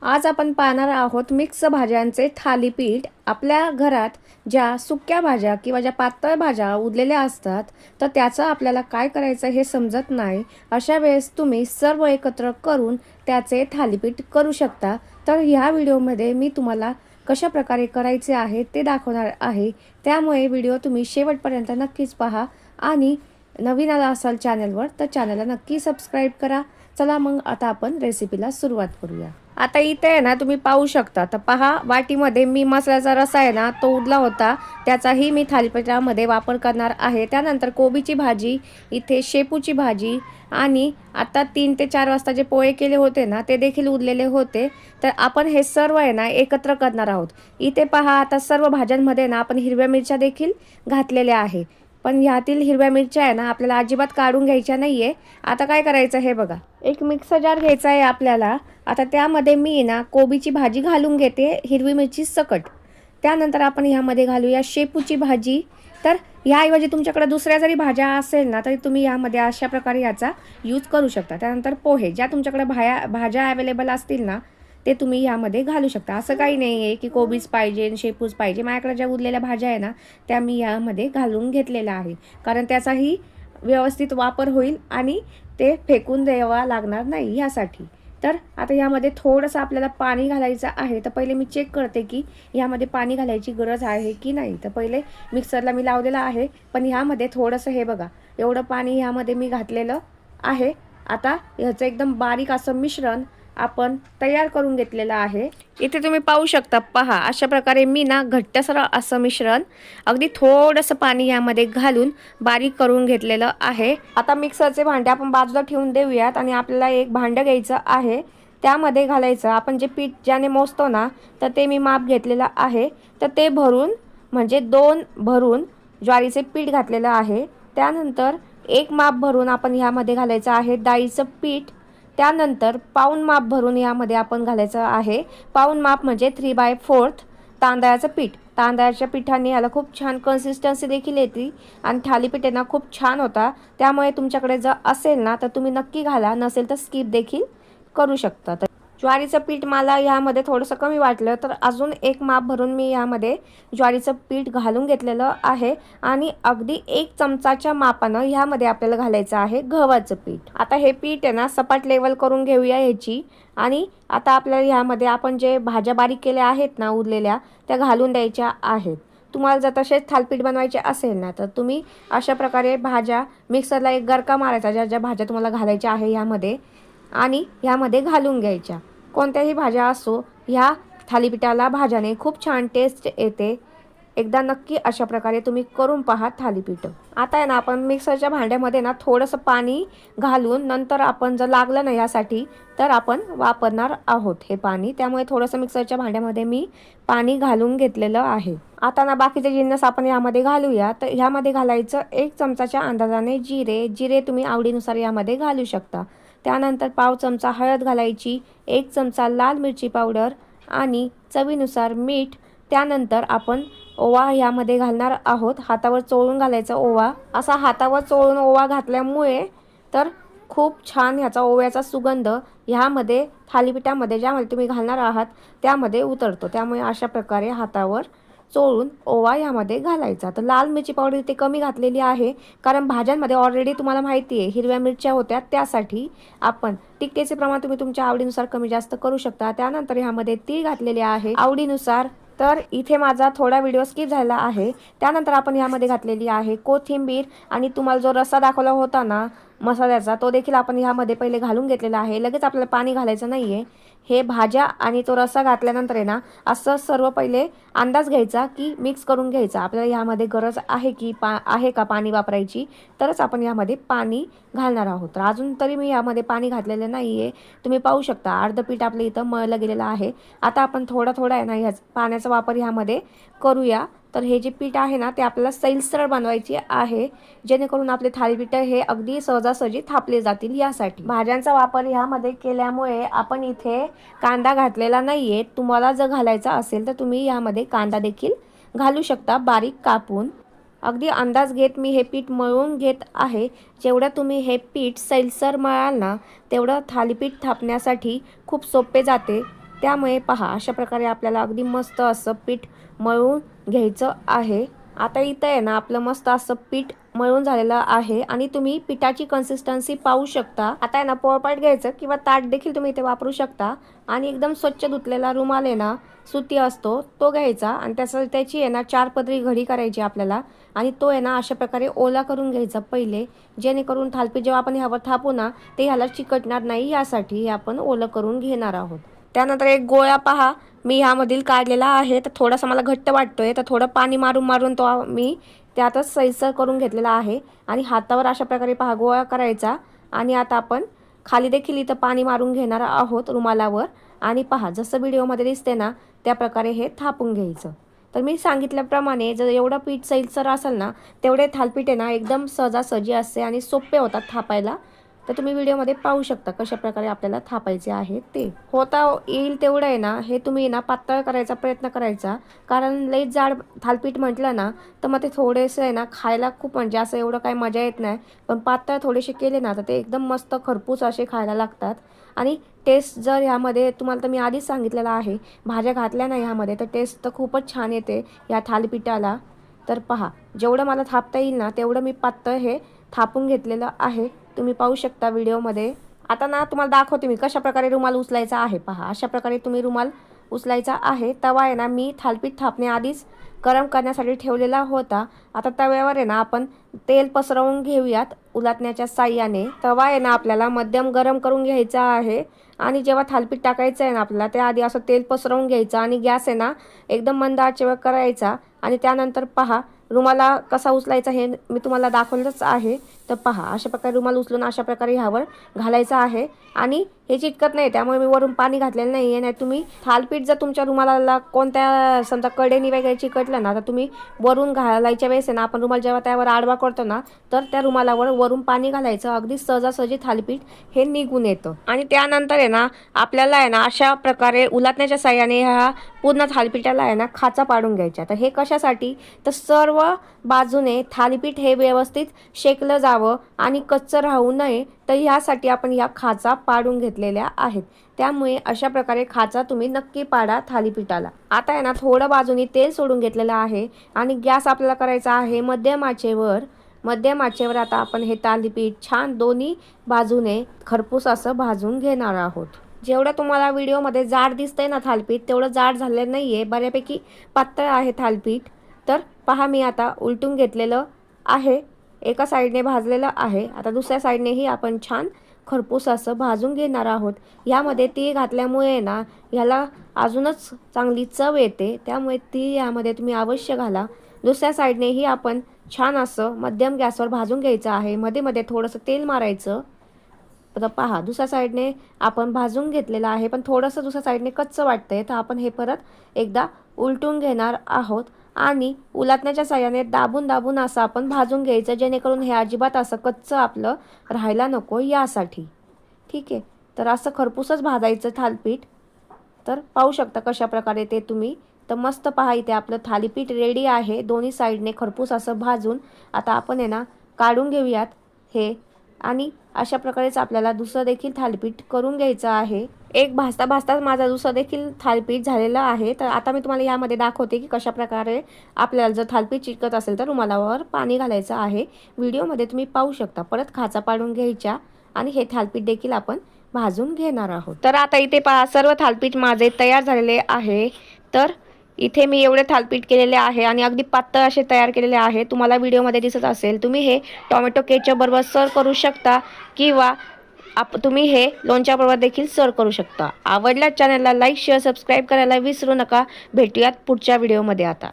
आज आपण पाहणार आहोत मिक्स भाज्यांचे थालीपीठ। आपल्या घरात ज्या सुक्या भाज्या किंवा ज्या पातळ भाज्या उरलेल्या असतात तर त्याचं आपल्याला काय करायचं हे समजत नाही। अशा वेळेस तुम्ही सर्व एकत्र करून त्याचे थालीपीठ करू शकता। तर ह्या व्हिडिओमध्ये मी तुम्हाला कशा प्रकारे करायचे आहे ते दाखवणार आहे, त्यामुळे व्हिडिओ तुम्ही शेवटपर्यंत नक्कीच पहा आणि नवीन आला असाल चॅनलवर तर चॅनलला नक्की सबस्क्राईब करा। चला मग आता आपण रेसिपीला सुरुवात करूया। आता इथे आहे ना तुम्ही पाहू शकता, तर पहा वाटीमध्ये मी मसाल्याचा रस्सा आहे ना तो उरला होता, त्याचाही मी थालीपीठामध्ये वापर करणार आहे। त्यानंतर कोबीची भाजी, इथे शेपूची भाजी आणि आता 3 ते 4 वाजता जे पोहे केले होते ना ते देखील उरलेले होते। तर आपण हे सर्व आहे ना एकत्र करणार आहोत। इथे पहा आता सर्व भाज्यांमध्ये ना आपण हिरव्या मिरच्या देखील घातलेल्या आहे, पण ह्यातील हिरव्या मिरच्या आहे ना आपल्याला अजिबात काढून घ्यायच्या नाहीये। आता काय करायचं हे बघा, एक मिक्सर जार घ्यायचा आहे आपल्याला। आता त्यामध्ये मी ना कोबीची भाजी घालून घेते, हिरवी मिरची सकट। त्यानंतर आपण ह्यामध्ये घालूया शेपूची भाजी। तर ह्याऐवजी तुमच्याकडे दुसऱ्या जरी भाज्या असेल ना तरी तुम्ही यामध्ये अशा प्रकारे याचा यूज करू शकता। त्यानंतर पोहे, ज्या तुमच्याकडे भाज्या अवेलेबल असतील ना ते तुम्ही यामध्ये घालू शकता। असं काही नाही आहे की कोबीच पाहिजे शेपूच पाहिजे, माझ्याकडे ज्या उरलेल्या भाज्या आहे ना त्या मी यामध्ये घालून घेतलेल्या आहे, कारण त्याचाही व्यवस्थित वापर होईल आणि ते फेकून द्यावा लागणार नाही यासाठी। तर आता यामध्ये थोडंसं आपल्याला पाणी घालायचं आहे। तर पहिले मी चेक करते की यामध्ये पाणी घालायची गरज आहे की नाही। तर पहिले मिक्सरला मी लावलेलं आहे, पण ह्यामध्ये थोडंसं हे बघा एवढं पाणी ह्यामध्ये मी घातलेलं आहे। आता ह्याचं एकदम बारीक असं मिश्रण आपण तयार करून घेतलेलं आहे। इथे तुम्ही पाहू शकता, पहा अशा प्रकारे मी ना घट्टसर असं मिश्रण अगदी थोडंसं पाणी यामध्ये घालून बारीक करून घेतलेलं आहे। आता मिक्सरचे भांडे आपण बाजूला ठेवून देऊयात आणि आपल्याला एक भांडं घ्यायचं आहे, त्यामध्ये घालायचं आपण जे पीठ ज्याने मोजतो ना तर ते मी माप घेतलेलं आहे। तर ते भरून म्हणजे 2 भरून ज्वारीचे पीठ घातलेलं आहे। त्यानंतर 1 माप भरून आपण ह्यामध्ये घालायचं आहे डाळीचं पीठ। त्यानंतर पाऊण माप भरून यामध्ये आपण घालायचं आहे, पाऊण माप म्हणजे 3/4 तांदळाचं पीठ। तांदळाच्या पिठाने याला खूप छान कन्सिस्टन्सी देखील येते आणि थालीपीठ ना खूप छान होता। त्यामुळे तुमच्याकडे जर असेल ना तर तुम्ही नक्की घाला, नसेल तर स्किप देखील करू शकता। तर ज्वारीचं पीठ मला यामध्ये थोडंसं कमी वाटलं तर अजून 1 माप भरून मी यामध्ये ज्वारीचं पीठ घालून घेतलेलं आहे आणि अगदी 1 चमचाच्या मापानं ह्यामध्ये आपल्याला घालायचं आहे गव्हाचं पीठ। आता हे पीठ आहे ना सपाट लेवल करून घेऊया ह्याची, आणि आता आपल्याला ह्यामध्ये आपण जे भाज्या बारीक केल्या आहेत ना उरलेल्या त्या घालून द्यायच्या आहेत। तुम्हाला जर तसेच थालीपीठ बनवायचे असेल ना तर तुम्ही अशा प्रकारे भाज्या मिक्सरला एक गरका मारायचा, ज्या ज्या भाज्या तुम्हाला घालायच्या आहे ह्यामध्ये, आणि ह्यामध्ये घालून घ्यायच्या। कोणत्याही भाज्या असो, ह्या थालीपीठाला भाज्याने खूप छान टेस्ट येते। एकदा नक्की अशा प्रकारे तुम्ही करून पहा थालीपीठ। आता आहे ना आपण मिक्सरच्या भांड्यामध्ये ना थोडंसं पाणी घालून नंतर आपण जर लागलं ना यासाठी तर आपण वापरणार आहोत हे पाणी, त्यामुळे थोडंसं मिक्सरच्या भांड्यामध्ये मी पाणी घालून घेतलेलं आहे। आता ना बाकीचे जिन्नस आपण यामध्ये घालूया। तर ह्यामध्ये घालायचं 1 चमचाच्या अंदाजाने जिरे तुम्ही आवडीनुसार यामध्ये घालू शकता। त्यानंतर पाव चमचा हळद घालायची, 1 चमचा लाल मिरची पावडर आणि चवीनुसार मीठ। त्यानंतर आपण ओवा यामध्ये घालणार आहोत, हातावर चोळून घालायचा ओवा। असा हातावर चोळून ओवा घातल्यामुळे तर खूप छान ह्याचा ओव्याचा सुगंध ह्यामध्ये थालीपीठामध्ये ज्यामध्ये तुम्ही घालणार आहात त्यामध्ये उतरतो, त्यामुळे अशा प्रकारे हातावर चोळून ओवा यामध्ये घालायचा। तर लाल मिरची पावडर इथे कमी घातलेली आहे, कारण भाज्यांमध्ये ऑलरेडी तुम्हाला माहिती आहे हिरव्या मिरच्या होत्या, त्यासाठी आपण तिखटेचे प्रमाण तुम्ही तुमच्या आवडीनुसार कमी जास्त करू शकता। त्यानंतर ह्यामध्ये तीळ घातलेले आहे आवडीनुसार, तर इथे माझा थोडा व्हिडिओ स्किप झाला आहे। त्यानंतर आपण ह्यामध्ये घातलेली आहे कोथिंबीर, आणि तुम्हाला जो रस्सा दाखवला होता ना मसाल्याचा तो देखील आपण ह्यामध्ये पहिले घालून घेतलेला आहे। लगेच आपल्याला पाणी घालायचं नाहीये, हे भाज्या आणि तो रस्सा घातल्यानंतर आहे ना असं सर्व पहिले अंदाज घ्यायचा की मिक्स करून घ्यायचा आपल्याला ह्यामध्ये गरज आहे की आहे का पाणी वापरायची, तरच आपण यामध्ये पाणी घालणार आहोत। तर अजून तरी मी यामध्ये पाणी घातलेलं नाहीये, तुम्ही पाहू शकता अर्ध पीठ आपलं इथं मळलं गेलेलं आहे। आता आपण थोडा आहे ना ह्या पाण्याचा वापर ह्यामध्ये करूया। तर हे जे पीठ आहे ना ते आपल्याला सैलसर बनवायचे आहे, जेणेकरून आपले थालीपीठ हे अगदी सहजासहजी थापले जातील। यासाठी भाज्यांचा वापर ह्यामध्ये केल्यामुळे आपण इथे कांदा घातलेला नाहीये। तुम्हाला जर घालायचा असेल तर तुम्ही यामध्ये कांदा देखील घालू शकता बारीक कापून। अगदी अंदाज घेत मी हे पीठ मळून घेत आहे। जेवढं तुम्ही हे पीठ सैलसर मळाल ना तेवढं थालीपीठ थापण्यासाठी खूप सोपे जाते। त्यामुळे पहा अशा प्रकारे आपल्याला अगदी मस्त असं पीठ मळून घ्यायचं आहे। आता इथं आहे ना आपलं मस्त असं पीठ मळून झालेलं आहे आणि तुम्ही पिठाची कन्सिस्टन्सी पाहू शकता। आता आहे ना पोळपाट घ्यायचं किंवा ताट देखील तुम्ही इथे वापरू शकता आणि एकदम स्वच्छ धुतलेला रुमाल आहे ना, सुती असतो तो घ्यायचा आणि त्याची आहे ना 4 पदरी घडी करायची आपल्याला आणि तो आहे ना अशा प्रकारे ओला करून घ्यायचा पहिले, जेणेकरून थालीपीठ जेव्हा आपण ह्यावर थापू ना ते ह्याला चिकटणार नाही, यासाठी हे आपण ओलं करून घेणार आहोत। त्यानंतर एक गोळा पहा मी ह्यामधील काढलेला आहे, तर थोडासा मला घट्ट वाटतोय तर थोडं पाणी मारून मारून तो मी त्यातच सैलसर करून घेतलेला आहे आणि हातावर अशा प्रकारे पहा गोळा करायचा आणि आता आपण खाली देखील इथं पाणी मारून घेणार आहोत रुमालावर आणि पहा जसं व्हिडिओमध्ये दिसते ना त्या प्रकारे हे थापून घ्यायचं। तर मी सांगितल्याप्रमाणे जर एवढं पीठ सैलसर असेल ना तेवढे थालीपीठ आहे ना एकदम सहजासहजी असते आणि सोपे होतात थापायला। तर तुम्ही व्हिडिओमध्ये पाहू शकता कशा प्रकारे आपल्याला थापायचे आहे ते। होता येईल तेवढं आहे ना हे तुम्ही ना पातळ करायचा प्रयत्न करायचा, कारण लई जाड थालीपीठ म्हटलं ना तर मग ते थोडेसे आहे ना खायला खूप म्हणजे असं एवढं काही मजा येत नाही, पण पातळ थोडेसे केले ना तर ते एकदम मस्त खरपूस असे खायला लागतात आणि टेस्ट जर ह्यामध्ये तुम्हाला तर मी आधीच सांगितलेलं आहे भाज्या घातल्या नाही ह्यामध्ये तर टेस्ट तर खूपच छान येते या थालीपीठाला। तर पहा जेवढं मला थापता येईल ना तेवढं मी पातळ हे थापून घेतलेलं आहे, तुम्ही पाहू शकता व्हिडिओमध्ये। आता ना तुम्हाला दाखवते मी कशा प्रकारे रुमाल उचलायचा आहे। पहा अशा प्रकारे तुम्ही रुमाल उचलायचा आहे। तवा आहे ना मी थालीपीठ थापण्याआधीच गरम करण्यासाठी ठेवलेला होता। आता तव्यावर आहे ना आपण तेल पसरवून घेऊयात उलटण्याच्या साह्याने। तवा आहे ना आपल्याला मध्यम गरम करून घ्यायचा आहे आणि जेव्हा थालीपीठ टाकायचं आहे ना आपल्याला त्याआधी असं तेल पसरवून घ्यायचं आणि गॅस आहे ना एकदम मंद आचेवर करायचा आणि त्यानंतर पहा रुमाला कसा उचलायचा हे मी तुम्हाला दाखवलंच आहे। तर पहा अशा प्रकारे रुमाल उचलून अशा प्रकारे ह्यावर घालायचा आहे आणि हे चिटकत नाही त्यामुळे मी वरून पाणी घातलेलं नाही आहे। नाही तुम्ही थालीपीठ जर तुमच्या रुमालाला कोणत्या समजा कडेनी वगैरे चिकटलं ना तर तुम्ही वरून घालायच्या वेळेस ना आपण रुमाल जेव्हा त्यावर आडवा करतो ना तर त्या रुमालावर वरून पाणी घालायचं, अगदी सहजासहजी थालीपीठ हे निघून येतं। आणि त्यानंतर आहे ना आपल्याला आहे ना अशा प्रकारे उलटण्याच्या साह्याने ह्या पूर्ण थालीपीठाला आहे ना खाचा पाडून घ्यायच्या। तर हे कशासाठी तर सर्व बाजूने थालीपीठ हे व्यवस्थित शेकलं जावं आणि कच्चं राहू नये, तर ह्यासाठी आपण ह्या खाचा पाडून घेतलेल्या आहेत। त्यामुळे अशा प्रकारे खाचा तुम्ही नक्की पाडा थालीपीठाला। आता आहे ना थोडं बाजूने तेल सोडून घेतलेलं आहे आणि गॅस आपल्याला करायचा आहे मध्यम आचेवर। मध्यम आचेवर आता आपण हे थालीपीठ छान दोन्ही बाजूने खरपूस असं भाजून घेणार आहोत। जेवढं तुम्हाला व्हिडिओमध्ये जाड दिसतंय ना थालीपीठ तेवढं जाड झालेलं नाही आहे, बऱ्यापैकी पातळ आहे थालीपीठ। तर पहा मी आता उलटून घेतलेलं आहे, एका साईडने भाजलेलं आहे। आता दुसऱ्या साईडनेही आपण छान खरपूस असं भाजून घेणार आहोत। यामध्ये तीळ घातल्यामुळे ना ह्याला अजूनच चांगली चव येते, त्यामुळे तीळ यामध्ये तुम्ही अवश्य घाला। दुसऱ्या साईडनेही आपण छान असं मध्यम गॅसवर भाजून घ्यायचं आहे, मध्ये मध्ये थोडंसं तेल मारायचं। तर पहा दुसऱ्या साईडने आपण भाजून घेतलेलं आहे, पण थोडंसं दुसऱ्या साईडने कच्चं वाटतंय तर आपण हे परत एकदा उलटून घेणार आहोत आणि उलटण्याच्या साह्याने दाबून दाबून असं आपण भाजून घ्यायचं, जेणेकरून हे अजिबात असं कच्चं आपलं राहायला नको यासाठी। ठीक आहे, तर असं खरपूसच भाजायचं थालीपीठ। तर पाहू शकता कशा प्रकारे ते तुम्ही। तर मस्त पहा इथे आपलं थालीपीठ रेडी आहे दोन्ही साईडने खरपूस असं भाजून। आता आपण आहे ना काढून घेऊयात हे आणि अशा प्रकारेच आपल्याला दुसरं देखील थालीपीठ करून घ्यायचं आहे। एक भाजता भाजताच माझा दुसरं देखील थालीपीठ झालेलं आहे। तर आता मी तुम्हाला यामध्ये दाखवते की कशा प्रकारे आपल्याला जर थालीपीठ चिकटत असेल तर रुमालावर पाणी घालायचं आहे। व्हिडिओमध्ये तुम्ही पाहू शकता। परत खाचा पाडून घ्यायच्या आणि हे थालीपीठ देखील आपण भाजून घेणार आहोत। तर आता इथे पहा सर्व थालीपीठ माझे तयार झालेले आहे। तर इथे मी एवढे थालीपीठ केलेले आहे आणि अगदी पातळ असे तयार केलेले आहे। तुम्हाला व्हिडिओमध्ये दिसत असेल, तुम्ही हे टोमॅटो केचप बरोबर सर्व करू शकता किंवा तुम्ही हे लोणच्या बरोबर देखील सर्व करू शकता। आवडल्यास चॅनलला लाईक शेअर सबस्क्राईब करायला विसरू नका। भेटूयात पुढच्या व्हिडिओमध्ये आता।